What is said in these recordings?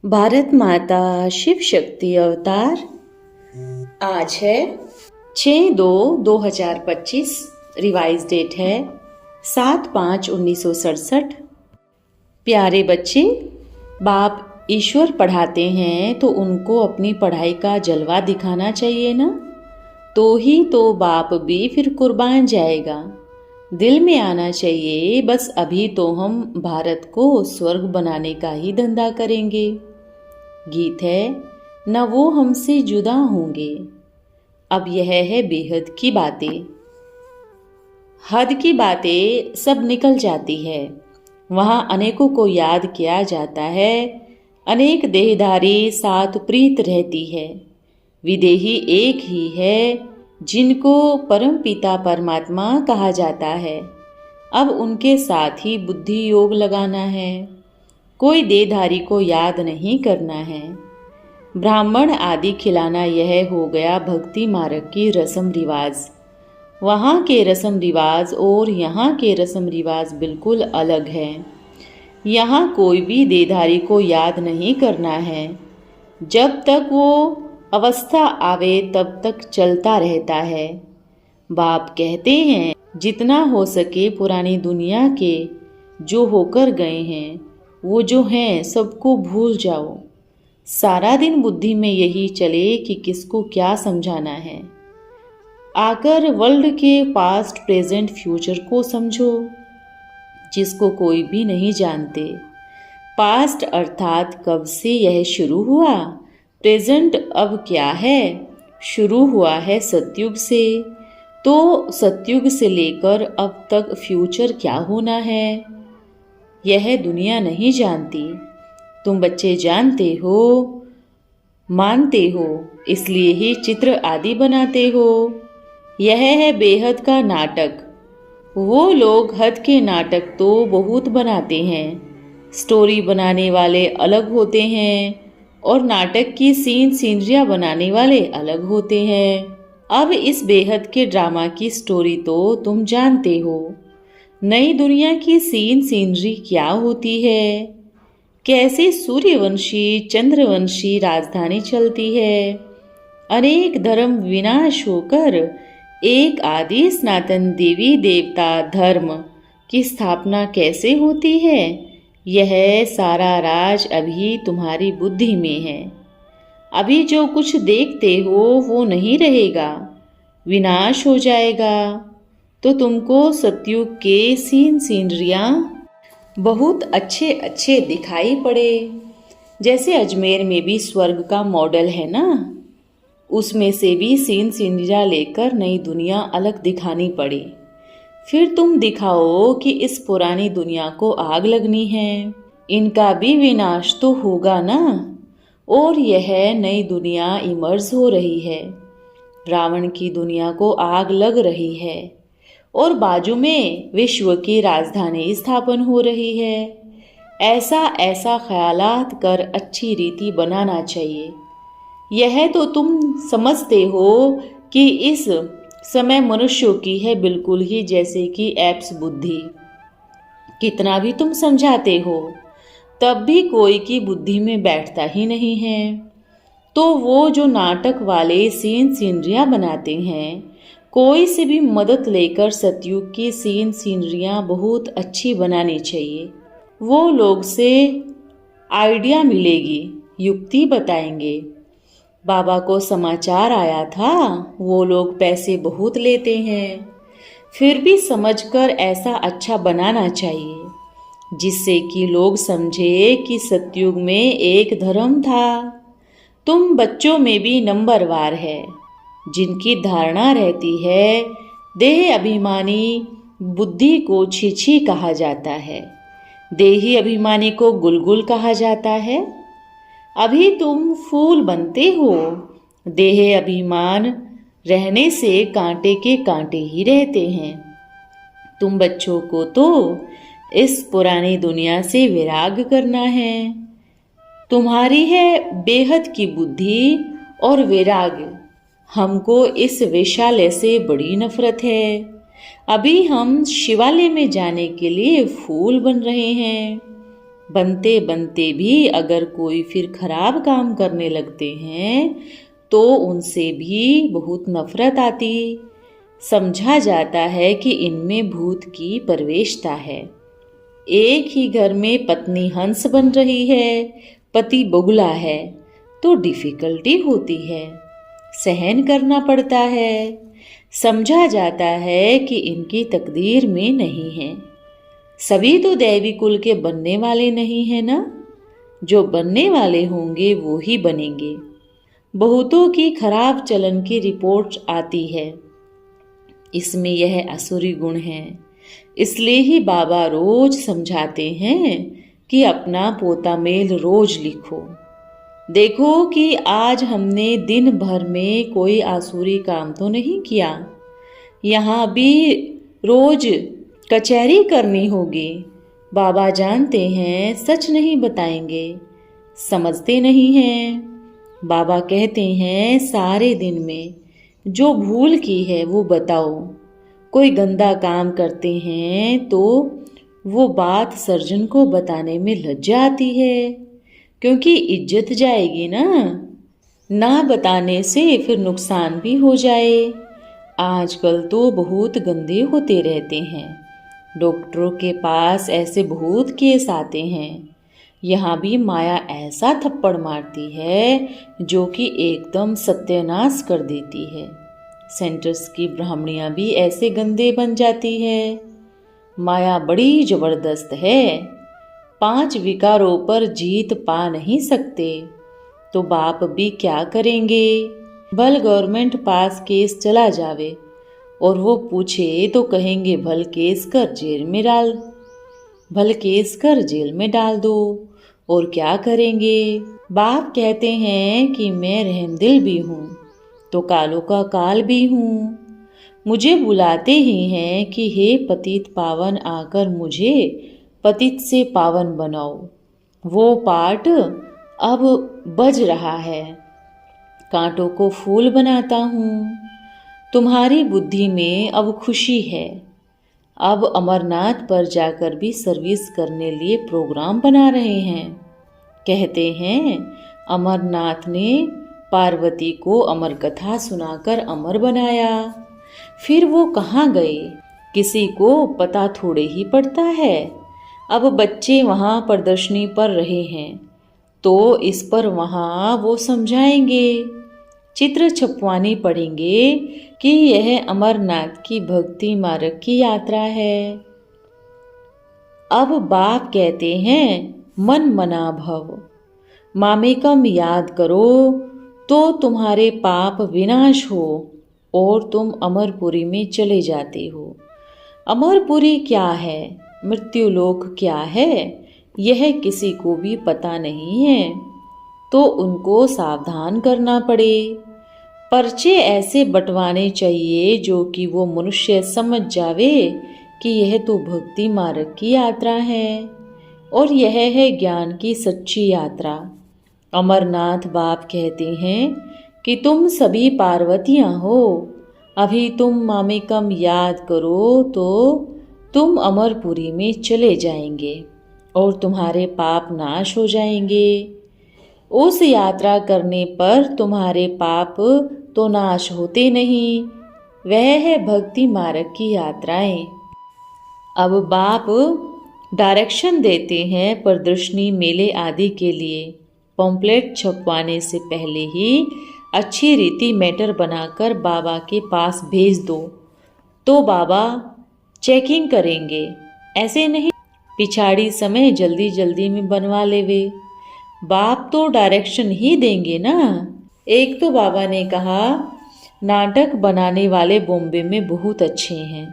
भारत माता शिव शक्ति अवतार आज है 6/2/2025। रिवाइज डेट है 7/5/1967। प्यारे बच्चे, बाप ईश्वर पढ़ाते हैं तो उनको अपनी पढ़ाई का जलवा दिखाना चाहिए ना, तो ही तो बाप भी फिर कुर्बान जाएगा। दिल में आना चाहिए, बस अभी तो हम भारत को स्वर्ग बनाने का ही धंधा करेंगे। गीत है न वो हमसे जुदा होंगे। अब यह है बेहद की बातें। हद की बातें सब निकल जाती है, वहाँ अनेकों को याद किया जाता है, अनेक देहधारी साथ प्रीत रहती है। विदेही एक ही है जिनको परम पिता परमात्मा कहा जाता है। अब उनके साथ ही बुद्धि योग लगाना है, कोई देहधारी को याद नहीं करना है। ब्राह्मण आदि खिलाना यह हो गया भक्ति मार्ग की रस्म रिवाज। वहाँ के रस्म रिवाज और यहाँ के रस्म रिवाज बिल्कुल अलग हैं। यहाँ कोई भी देहधारी को याद नहीं करना है, जब तक वो अवस्था आवे तब तक चलता रहता है। बाप कहते हैं जितना हो सके पुरानी दुनिया के जो होकर गए हैं, वो जो हैं सबको भूल जाओ। सारा दिन बुद्धि में यही चले कि किसको क्या समझाना है। आकर वर्ल्ड के पास्ट प्रेजेंट फ्यूचर को समझो, जिसको कोई भी नहीं जानते। पास्ट अर्थात कब से यह शुरू हुआ, प्रेजेंट अब क्या है। शुरू हुआ है सतयुग से, तो सतयुग से लेकर अब तक फ्यूचर क्या होना है, यह दुनिया नहीं जानती। तुम बच्चे जानते हो, मानते हो, इसलिए ही चित्र आदि बनाते हो। यह है बेहद का नाटक। वो लोग हद के नाटक तो बहुत बनाते हैं। स्टोरी बनाने वाले अलग होते हैं और नाटक की सीनरियाँ बनाने वाले अलग होते हैं। अब इस बेहद के ड्रामा की स्टोरी तो तुम जानते हो। नई दुनिया की सीनरी क्या होती है, कैसे सूर्यवंशी चंद्रवंशी राजधानी चलती है, अनेक धर्म विनाश होकर एक आदि सनातन देवी देवता धर्म की स्थापना कैसे होती है, यह सारा राज अभी तुम्हारी बुद्धि में है। अभी जो कुछ देखते हो वो नहीं रहेगा, विनाश हो जाएगा। तो तुमको सतयुग के सीनरियाँ बहुत अच्छे अच्छे दिखाई पड़े। जैसे अजमेर में भी स्वर्ग का मॉडल है ना, उसमें से भी सीनरियाँ लेकर नई दुनिया अलग दिखानी पड़ी। फिर तुम दिखाओ कि इस पुरानी दुनिया को आग लगनी है, इनका भी विनाश तो होगा ना। और यह नई दुनिया इमर्ज हो रही है, रावण की दुनिया को आग लग रही है और बाजू में विश्व की राजधानी स्थापन हो रही है। ऐसा ऐसा ख्यालात कर अच्छी रीति बनाना चाहिए। यह तो तुम समझते हो कि इस समय मनुष्यों की है बिल्कुल ही जैसे कि एप्स बुद्धि। कितना भी तुम समझाते हो तब भी कोई की बुद्धि में बैठता ही नहीं है। तो वो जो नाटक वाले सीनरियाँ बनाते हैं, कोई से भी मदद लेकर सतयुग की सीनरियाँ बहुत अच्छी बनानी चाहिए। वो लोग से आइडिया मिलेगी, युक्ति बताएंगे। बाबा को समाचार आया था वो लोग पैसे बहुत लेते हैं, फिर भी समझकर ऐसा अच्छा बनाना चाहिए जिससे कि लोग समझे कि सतयुग में एक धर्म था। तुम बच्चों में भी नंबरवार है, जिनकी धारणा रहती है देह अभिमानी बुद्धि को छीछी कहा जाता है, देही अभिमानी को गुलगुल कहा जाता है। अभी तुम फूल बनते हो, देह अभिमान रहने से कांटे के कांटे ही रहते हैं। तुम बच्चों को तो इस पुरानी दुनिया से विराग करना है। तुम्हारी है बेहद की बुद्धि और विराग। हमको इस विशालय से बड़ी नफरत है। अभी हम शिवालय में जाने के लिए फूल बन रहे हैं। बनते बनते भी अगर कोई फिर खराब काम करने लगते हैं तो उनसे भी बहुत नफरत आती। समझा जाता है कि इनमें भूत की प्रवेशता है। एक ही घर में पत्नी हंस बन रही है, पति बगुला है, तो डिफिकल्टी होती है, सहन करना पड़ता है। समझा जाता है कि इनकी तकदीर में नहीं है। सभी तो दैवी कुल के बनने वाले नहीं है ना। जो बनने वाले होंगे वो ही बनेंगे। बहुतों की खराब चलन की रिपोर्ट आती है, इसमें यह असुरी गुण है। इसलिए ही बाबा रोज समझाते हैं कि अपना पोता मेल रोज लिखो। देखो कि आज हमने दिन भर में कोई आसुरी काम तो नहीं किया। यहाँ भी रोज कचहरी करनी होगी। बाबा जानते हैं सच नहीं बताएंगे, समझते नहीं हैं। बाबा कहते हैं सारे दिन में जो भूल की है वो बताओ। कोई गंदा काम करते हैं तो वो बात सर्जन को बताने में लज्जा आती है, क्योंकि इज्जत जाएगी ना बताने से फिर नुकसान भी हो जाए। आजकल तो बहुत गंदे होते रहते हैं। डॉक्टरों के पास ऐसे बहुत केस आते हैं। यहाँ भी माया ऐसा थप्पड़ मारती है जो कि एकदम सत्यानाश कर देती है। सेंटर्स की ब्राह्मणियाँ भी ऐसे गंदे बन जाती है। माया बड़ी जबरदस्त है। 5 विकारों पर जीत पा नहीं सकते तो बाप भी क्या करेंगे। भल गवर्नमेंट पास केस चला जावे और वो पूछे तो कहेंगे भल केस कर जेल में डाल दो। और क्या करेंगे। बाप कहते हैं कि मैं रहमदिल भी हूँ तो कालों का काल भी हूँ। मुझे बुलाते ही हैं कि हे पतित पावन आकर मुझे पतित से पावन बनाओ। वो पाठ अब बज रहा है। कांटों को फूल बनाता हूँ। तुम्हारी बुद्धि में अब खुशी है। अब अमरनाथ पर जाकर भी सर्विस करने लिए प्रोग्राम बना रहे हैं। कहते हैं अमरनाथ ने पार्वती को अमर कथा सुनाकर अमर बनाया। फिर वो कहाँ गए किसी को पता थोड़े ही पड़ता है। अब बच्चे वहाँ प्रदर्शनी पर रहे हैं तो इस पर वहाँ वो समझाएंगे, चित्र छपवानी पड़ेंगे कि यह अमरनाथ की भक्ति मार्ग की यात्रा है। अब बाप कहते हैं मन मना भव, मामेकम याद करो तो तुम्हारे पाप विनाश हो और तुम अमरपुरी में चले जाते हो। अमरपुरी क्या है, मृत्युलोक क्या है, यह किसी को भी पता नहीं है तो उनको सावधान करना पड़े। पर्चे ऐसे बंटवाने चाहिए जो कि वो मनुष्य समझ जावे कि यह तो भक्ति मार्ग की यात्रा है और यह है ज्ञान की सच्ची यात्रा। अमरनाथ बाप कहते हैं कि तुम सभी पार्वतियां हो। अभी तुम मामेकम याद करो तो तुम अमरपुरी में चले जाएंगे और तुम्हारे पाप नाश हो जाएंगे। उस यात्रा करने पर तुम्हारे पाप तो नाश होते नहीं। वह है भक्ति मार्ग की यात्राएं। अब बाप डायरेक्शन देते हैं प्रदर्शनी मेले आदि के लिए। पॉम्पलेट छपवाने से पहले ही अच्छी रीति मैटर बनाकर बाबा के पास भेज दो तो बाबा चेकिंग करेंगे। ऐसे नहीं पिछाड़ी समय जल्दी जल्दी में बनवा लेवे। बाप तो डायरेक्शन ही देंगे ना। एक तो बाबा ने कहा नाटक बनाने वाले बॉम्बे में बहुत अच्छे हैं,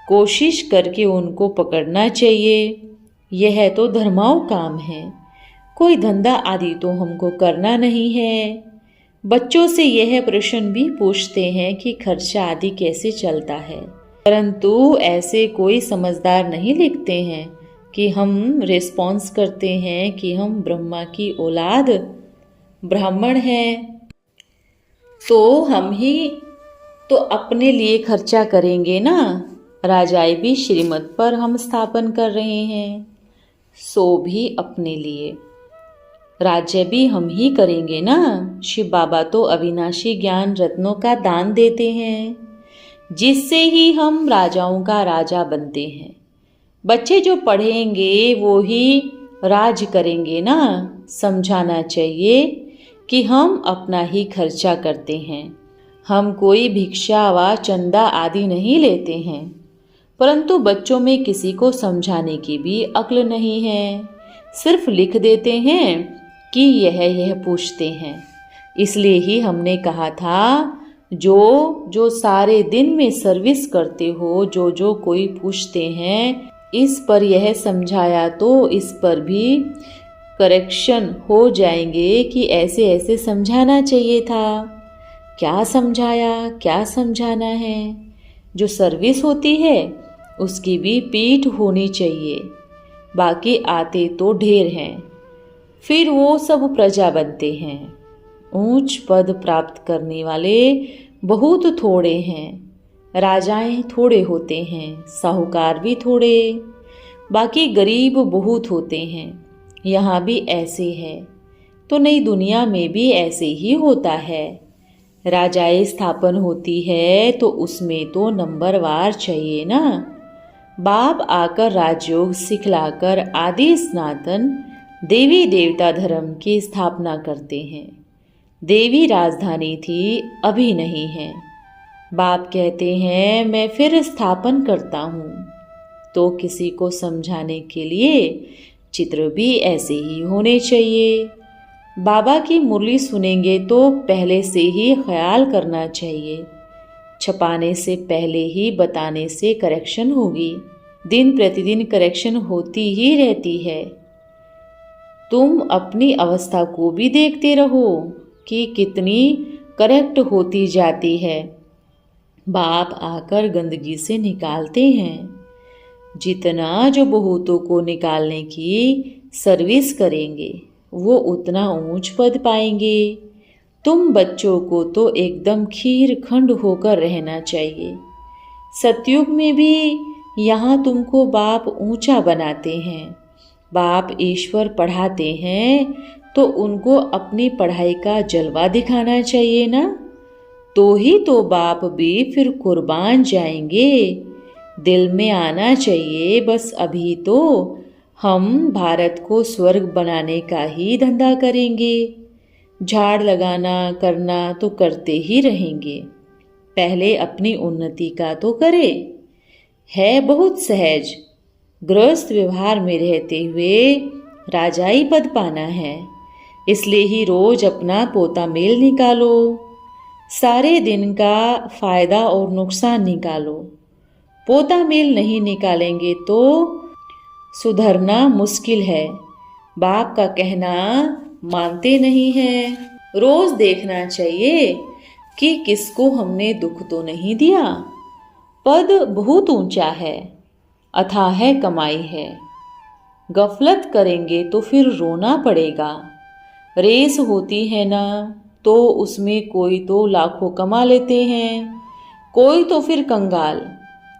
कोशिश करके उनको पकड़ना चाहिए। यह तो धर्माऊ काम है, कोई धंधा आदि तो हमको करना नहीं है। बच्चों से यह प्रश्न भी पूछते हैं कि खर्चा आदि कैसे चलता है, परंतु ऐसे कोई समझदार नहीं लिखते हैं कि हम रिस्पॉन्स करते हैं कि हम ब्रह्मा की औलाद ब्राह्मण हैं तो हम ही तो अपने लिए खर्चा करेंगे ना। राजाई भी श्रीमत पर हम स्थापन कर रहे हैं, सो भी अपने लिए। राज्य भी हम ही करेंगे ना। शिव बाबा तो अविनाशी ज्ञान रत्नों का दान देते हैं, जिससे ही हम राजाओं का राजा बनते हैं। बच्चे जो पढ़ेंगे वो ही राज करेंगे ना। समझाना चाहिए कि हम अपना ही खर्चा करते हैं, हम कोई भिक्षा व चंदा आदि नहीं लेते हैं। परंतु बच्चों में किसी को समझाने की भी अक्ल नहीं है, सिर्फ लिख देते हैं कि यह पूछते हैं। इसलिए ही हमने कहा था, जो सारे दिन में सर्विस करते हो, जो कोई पूछते हैं, इस पर यह समझाया तो इस पर भी करेक्शन हो जाएंगे कि ऐसे ऐसे समझाना चाहिए था। क्या समझाया, क्या समझाना है। जो सर्विस होती है उसकी भी पीठ होनी चाहिए। बाकी आते तो ढेर हैं, फिर वो सब प्रजा बनते हैं। ऊंच पद प्राप्त करने वाले बहुत थोड़े हैं। राजाएं थोड़े होते हैं, साहूकार भी थोड़े, बाकी गरीब बहुत होते हैं। यहाँ भी ऐसे है तो नई दुनिया में भी ऐसे ही होता है। राजाएं स्थापन होती है तो उसमें तो नंबरवार चाहिए ना। बाप आकर राजयोग सिखलाकर आदि सनातन देवी देवता धर्म की स्थापना करते हैं। देवी राजधानी थी, अभी नहीं है। बाप कहते हैं मैं फिर स्थापन करता हूँ, तो किसी को समझाने के लिए चित्र भी ऐसे ही होने चाहिए। बाबा की मुरली सुनेंगे तो पहले से ही ख्याल करना चाहिए। छपाने से पहले ही बताने से करेक्शन होगी। दिन प्रतिदिन करेक्शन होती ही रहती है। तुम अपनी अवस्था को भी देखते रहो कि कितनी करेक्ट होती जाती है। बाप आकर गंदगी से निकालते हैं। जितना जो बहुतों को निकालने की सर्विस करेंगे वो उतना ऊंच पद पाएंगे। तुम बच्चों को तो एकदम खीर खंड होकर रहना चाहिए। सतयुग में भी यहाँ तुमको बाप ऊंचा बनाते हैं। बाप ईश्वर पढ़ाते हैं तो उनको अपनी पढ़ाई का जलवा दिखाना चाहिए ना। तो ही तो बाप भी फिर कुर्बान जाएंगे। दिल में आना चाहिए बस अभी तो हम भारत को स्वर्ग बनाने का ही धंधा करेंगे। झाड़ लगाना करना तो करते ही रहेंगे। पहले अपनी उन्नति का तो करे। है बहुत सहज, गृहस्थ व्यवहार में रहते हुए राजाई पद पाना है। इसलिए ही रोज अपना पोता मेल निकालो। सारे दिन का फायदा और नुकसान निकालो। पोता मेल नहीं निकालेंगे तो सुधरना मुश्किल है। बाप का कहना मानते नहीं हैं। रोज देखना चाहिए कि किसको हमने दुख तो नहीं दिया। पद बहुत ऊंचा है, अथाह कमाई है। गफलत करेंगे तो फिर रोना पड़ेगा। रेस होती है ना, तो उसमें कोई तो लाखों कमा लेते हैं, कोई तो फिर कंगाल।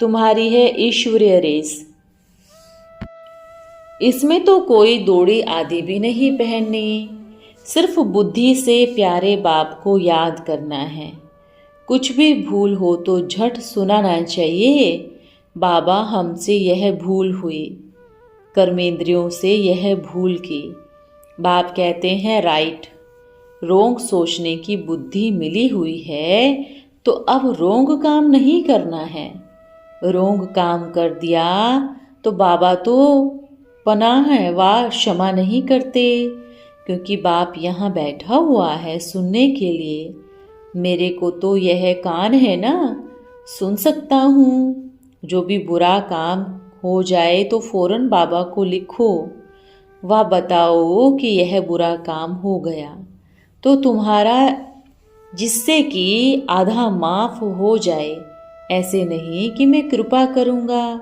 तुम्हारी है ईश्वरीय रेस। इसमें तो कोई दौड़ी आदि भी नहीं पहननी। सिर्फ बुद्धि से प्यारे बाप को याद करना है। कुछ भी भूल हो तो झट सुनाना चाहिए, बाबा हमसे यह भूल हुई, कर्मेंद्रियों से यह भूल की। बाप कहते हैं राइट, रोंग सोचने की बुद्धि मिली हुई है तो अब रोंग काम नहीं करना है। रोंग काम कर दिया तो बाबा तो पनाह है व क्षमा नहीं करते, क्योंकि बाप यहाँ बैठा हुआ है सुनने के लिए। मेरे को तो यह कान है ना, सुन सकता हूँ। जो भी बुरा काम हो जाए तो फौरन बाबा को लिखो व बताओ कि यह बुरा काम हो गया, तो तुम्हारा जिससे कि आधा माफ हो जाए। ऐसे नहीं कि मैं कृपा करूँगा,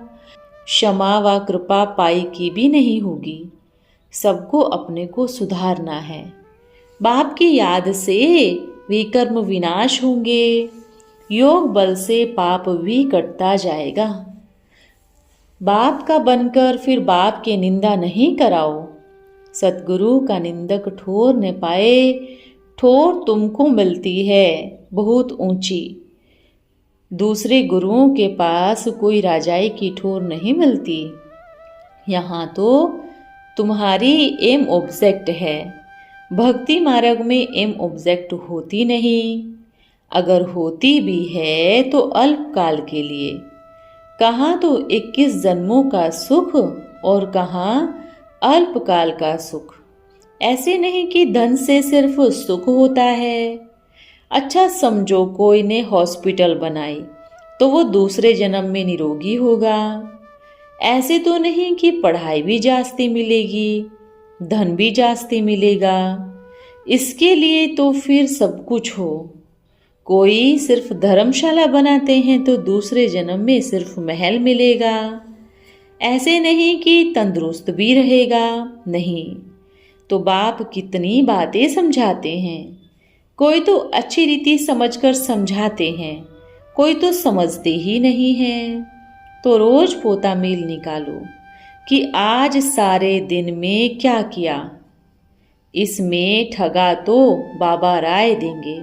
क्षमा व कृपा पाई की भी नहीं होगी। सबको अपने को सुधारना है। बाप की याद से विकर्म विनाश होंगे। योग बल से पाप भी कटता जाएगा। बाप का बनकर फिर बाप की निंदा नहीं कराओ। सतगुरु का निंदक ठोर न पाए, ठोर तुमको मिलती है बहुत ऊंची। दूसरे गुरुओं के पास कोई राजाई की ठोर नहीं मिलती। यहाँ तो तुम्हारी एम ऑब्जेक्ट है। भक्ति मार्ग में एम ऑब्जेक्ट होती नहीं। अगर होती भी है तो अल्पकाल के लिए। कहाँ तो 21 जन्मों का सुख और कहाँ अल्पकाल का सुख। ऐसे नहीं कि धन से सिर्फ सुख होता है। अच्छा समझो कोई ने हॉस्पिटल बनाई तो वो दूसरे जन्म में निरोगी होगा। ऐसे तो नहीं कि पढ़ाई भी जास्ती मिलेगी, धन भी जास्ती मिलेगा। इसके लिए तो फिर सब कुछ हो। कोई सिर्फ धर्मशाला बनाते हैं तो दूसरे जन्म में सिर्फ महल मिलेगा। ऐसे नहीं कि तंदुरुस्त भी रहेगा, नहीं। तो बाप कितनी बातें समझाते हैं। कोई तो अच्छी रीति समझकर समझाते हैं, कोई तो समझते ही नहीं हैं। तो रोज पोता मेल निकालो कि आज सारे दिन में क्या किया। इसमें ठगा तो बाबा राय देंगे।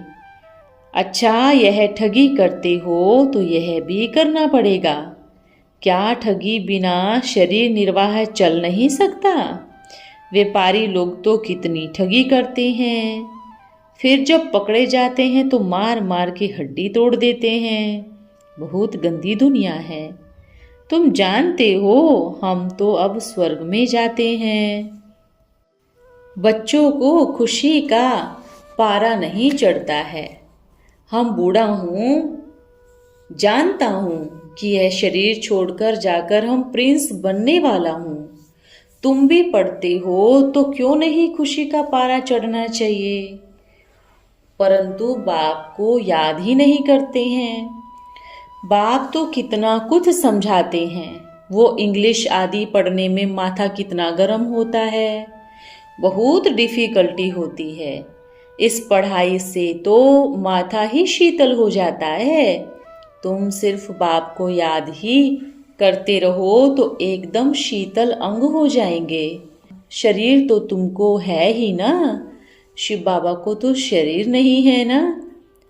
अच्छा यह ठगी करते हो तो यह भी करना पड़ेगा। क्या ठगी बिना शरीर निर्वाह चल नहीं सकता? व्यापारी लोग तो कितनी ठगी करते हैं, फिर जब पकड़े जाते हैं तो मार मार के हड्डी तोड़ देते हैं। बहुत गंदी दुनिया है। तुम जानते हो हम तो अब स्वर्ग में जाते हैं। बच्चों को खुशी का पारा नहीं चढ़ता है। हम बूढ़ा हूँ, जानता हूँ कि यह शरीर छोड़कर जाकर हम प्रिंस बनने वाला हूँ। तुम भी पढ़ते हो तो क्यों नहीं खुशी का पारा चढ़ना चाहिए। परंतु बाप को याद ही नहीं करते हैं। बाप तो कितना कुछ समझाते हैं। वो इंग्लिश आदि पढ़ने में माथा कितना गर्म होता है, बहुत डिफिकल्टी होती है। इस पढ़ाई से तो माथा ही शीतल हो जाता है। तुम सिर्फ बाप को याद ही करते रहो तो एकदम शीतल अंग हो जाएंगे। शरीर तो तुमको है ही ना, शिव बाबा को तो शरीर नहीं है ना।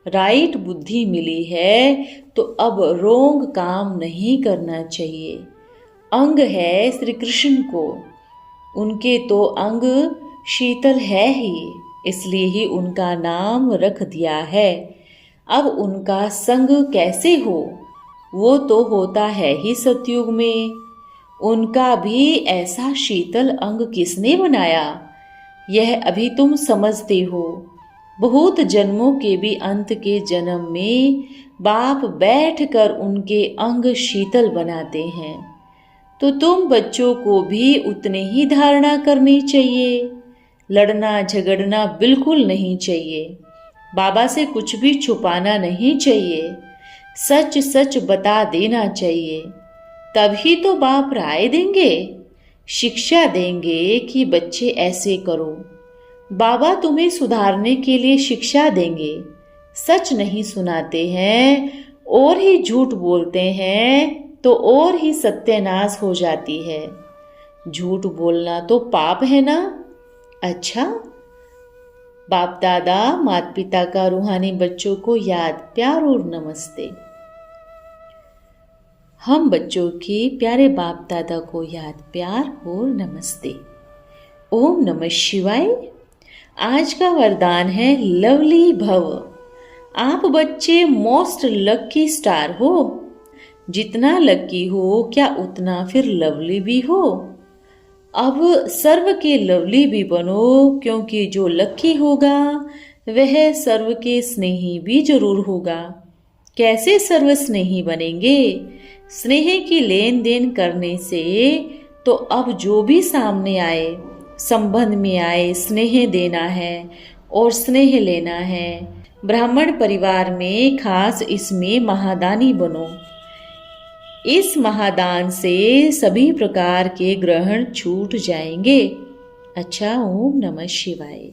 राइट बुद्धि मिली है तो अब रोंग काम नहीं करना चाहिए। अंग है श्री कृष्ण को, उनके तो अंग शीतल है ही, इसलिए ही उनका नाम रख दिया है। अब उनका संग कैसे हो, वो तो होता है ही सतयुग में। उनका भी ऐसा शीतल अंग किसने बनाया, यह अभी तुम समझते हो। बहुत जन्मों के भी अंत के जन्म में बाप बैठकर उनके अंग शीतल बनाते हैं। तो तुम बच्चों को भी उतने ही धारणा करनी चाहिए। लड़ना झगड़ना बिल्कुल नहीं चाहिए। बाबा से कुछ भी छुपाना नहीं चाहिए। सच सच बता देना चाहिए। तभी तो बाप राय देंगे, शिक्षा देंगे कि बच्चे ऐसे करो। बाबा तुम्हें सुधारने के लिए शिक्षा देंगे। सच नहीं सुनाते हैं और ही झूठ बोलते हैं तो और ही सत्यानाश हो जाती है। झूठ बोलना तो पाप है ना। अच्छा, बाप दादा माता पिता का रूहानी बच्चों को याद प्यार और नमस्ते। हम बच्चों के प्यारे बाप दादा को याद प्यार और नमस्ते। ओम नमः शिवाय। आज का वरदान है लवली भव। आप बच्चे मोस्ट लकी स्टार हो। जितना लकी हो क्या उतना फिर लवली भी हो। अब सर्व के लवली भी बनो, क्योंकि जो लकी होगा वह सर्व के स्नेही भी जरूर होगा। कैसे सर्व स्नेही बनेंगे? स्नेह की लेन देन करने से तो अब जो भी सामने आए, संबंध में आए, स्नेह देना है और स्नेह लेना है। ब्राह्मण परिवार में खास इसमें महादानी बनो। इस महादान से सभी प्रकार के ग्रहण छूट जाएंगे। अच्छा, ओम नमः शिवाय।